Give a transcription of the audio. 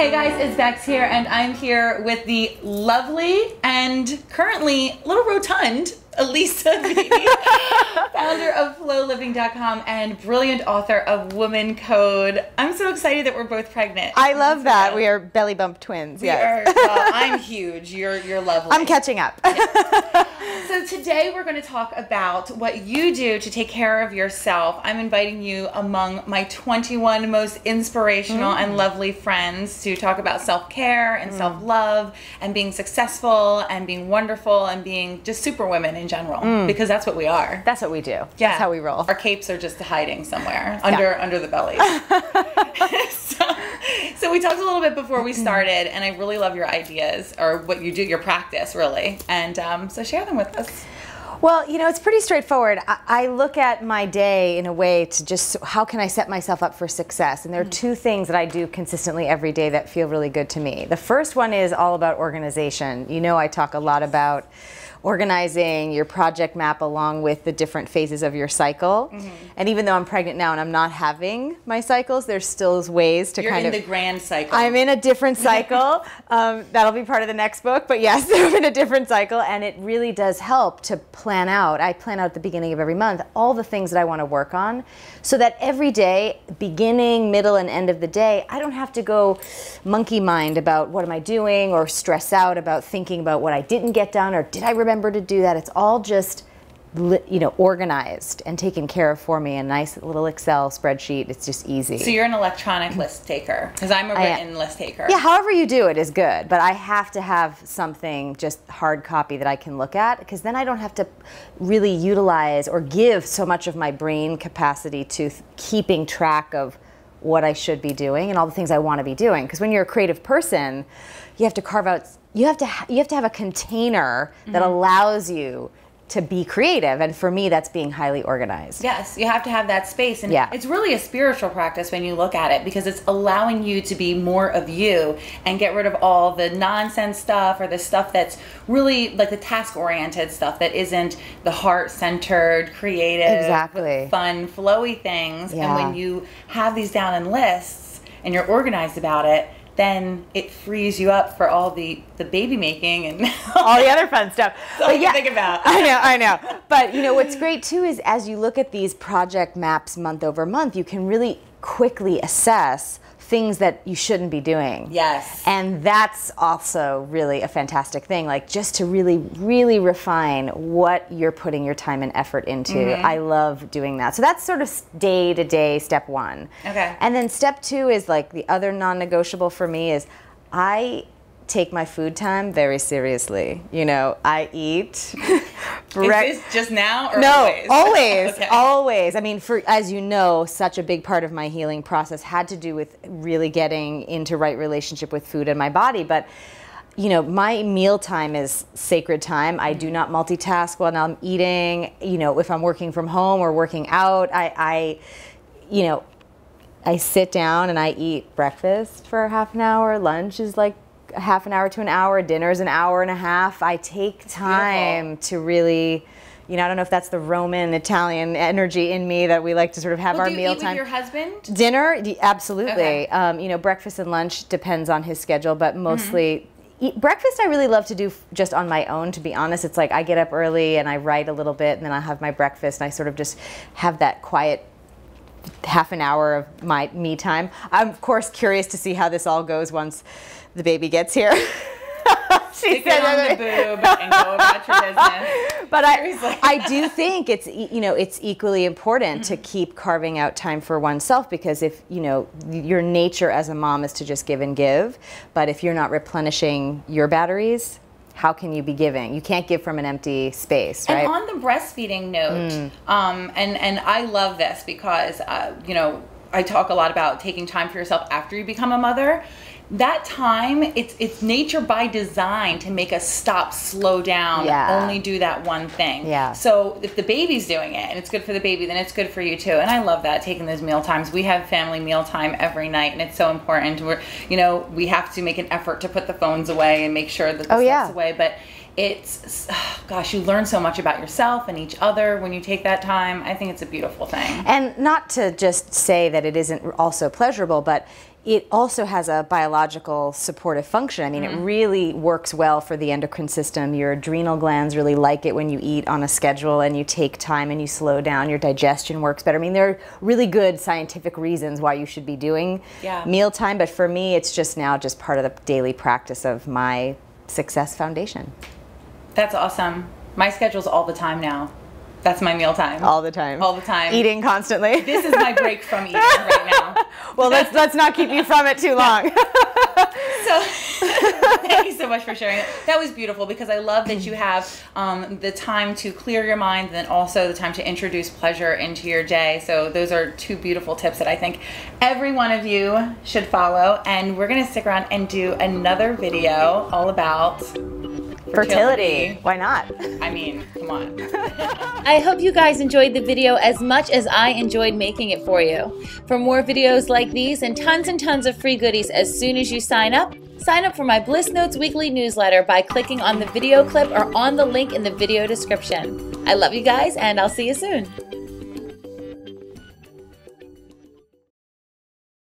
Hey guys, it's Bex here, and I'm here with the lovely and currently a little rotund Elisa Beatty, founder of FlowLiving.com and brilliant author of Woman Code. I'm so excited that we're both pregnant. I love that. We are belly bump twins. Yes. Well, I'm huge. You're lovely. I'm catching up. So today we're going to talk about what you do to take care of yourself. I'm inviting you among my 21 most inspirational and lovely friends to talk about self-care and self-love and being successful and being wonderful and being just super women in general, because that's what we are. That's what we do. Yeah. That's how we roll. Our capes are just hiding somewhere under the bellies. So we talked a little bit before we started, and I really love your ideas, or what you do, your practice, really. And so share them with us. Well, you know, it's pretty straightforward. I look at my day in a way to just, how can I set myself up for success? And there are two things that I do consistently every day that feel really good to me. The first one is all about organization. You know, I talk a lot about organizing your project map along with the different phases of your cycle. And even though I'm pregnant now and I'm not having my cycles, there's still ways to You're in the grand cycle. I'm in a different cycle. That'll be part of the next book, but yes, I'm in a different cycle, and it really does help to plan out. I plan out at the beginning of every month all the things that I want to work on, so that every day, beginning, middle, and end of the day, I don't have to go monkey mind about what am I doing, or stress out about thinking about what I didn't get done, or did I remember to do that. It's all just, you know, organized and taken care of for me. A nice little Excel spreadsheet. It's just easy. So you're an electronic list taker, because I'm a written list taker. Yeah, however you do it is good, but I have to have something just hard copy that I can look at, because then I don't have to really utilize or give so much of my brain capacity to keeping track of what I should be doing and all the things I want to be doing. Because when you're a creative person, you have to carve out, you have to have a container that allows you to be creative, and for me that's being highly organized. Yes, you have to have that space, and it's really a spiritual practice when you look at it, because it's allowing you to be more of you and get rid of all the nonsense stuff, or the stuff that's really like the task-oriented stuff that isn't the heart-centered, creative, fun, flowy things. And when you have these down in lists and you're organized about it, then it frees you up for all the baby making and all the other fun stuff. That's all you think about. I know. But you know what's great too is, as you look at these project maps month over month, you can really quickly assess things that you shouldn't be doing. Yes. And that's also really a fantastic thing, like just to really, really refine what you're putting your time and effort into. I love doing that. So that's sort of day-to-day step one. Okay. And then step two is like the other non-negotiable for me is I take my food time very seriously. You know, I eat. Is this just now or always? No, always, okay. Always. I mean, as you know, such a big part of my healing process had to do with really getting into right relationship with food and my body. But you know, my meal time is sacred time. I do not multitask while I'm eating. You know, if I'm working from home or working out, I sit down and I eat breakfast for half an hour. Lunch is like a half an hour to an hour. Dinner's an hour and a half. I take time to really, you know, I don't know if that's the Roman Italian energy in me that we like to sort of have our meal time. Do you eat with your husband? Dinner, absolutely. Okay. You know, breakfast and lunch depends on his schedule, but mostly breakfast I really love to do just on my own, to be honest. It's like I get up early and I write a little bit, and then I have my breakfast, and I sort of just have that quiet half an hour of my me time. I'm of course curious to see how this all goes once the baby gets here. Stick it on the boob and go about your business. But I do think it's, you know, it's equally important to keep carving out time for oneself, because if, you know, your nature as a mom is to just give and give, but if you're not replenishing your batteries, how can you be giving? You can't give from an empty space, right? And on the breastfeeding note, and I love this because, you know, I talk a lot about taking time for yourself after you become a mother. That time, it's nature by design to make us stop, slow down, only do that one thing. So if the baby's doing it and it's good for the baby, then it's good for you too. And I love that, taking those meal times. We have family meal time every night, and it's so important. We have to make an effort to put the phones away and make sure that the stuff's away. But it's, gosh, you learn so much about yourself and each other when you take that time. I think it's a beautiful thing. And not to just say that it isn't also pleasurable, but it also has a biological supportive function. I mean, it really works well for the endocrine system. Your adrenal glands really like it when you eat on a schedule and you take time and you slow down. Your digestion works better. I mean, there are really good scientific reasons why you should be doing mealtime, but for me, it's just now just part of the daily practice of my Success Foundation. That's awesome. My schedule's all the time now. That's my meal time. All the time. All the time. Eating constantly. This is my break from eating right now. Well, let's not keep you from it too long. So, thank you so much for sharing it. That was beautiful because I love that you have the time to clear your mind and then also the time to introduce pleasure into your day. So those are two beautiful tips that I think every one of you should follow. And we're going to stick around and do another video all about fertility. Why not? I mean, come on. I hope you guys enjoyed the video as much as I enjoyed making it for you. For more videos like these and tons of free goodies as soon as you sign up for my Bliss Notes weekly newsletter by clicking on the video clip or on the link in the video description. I love you guys, and I'll see you soon.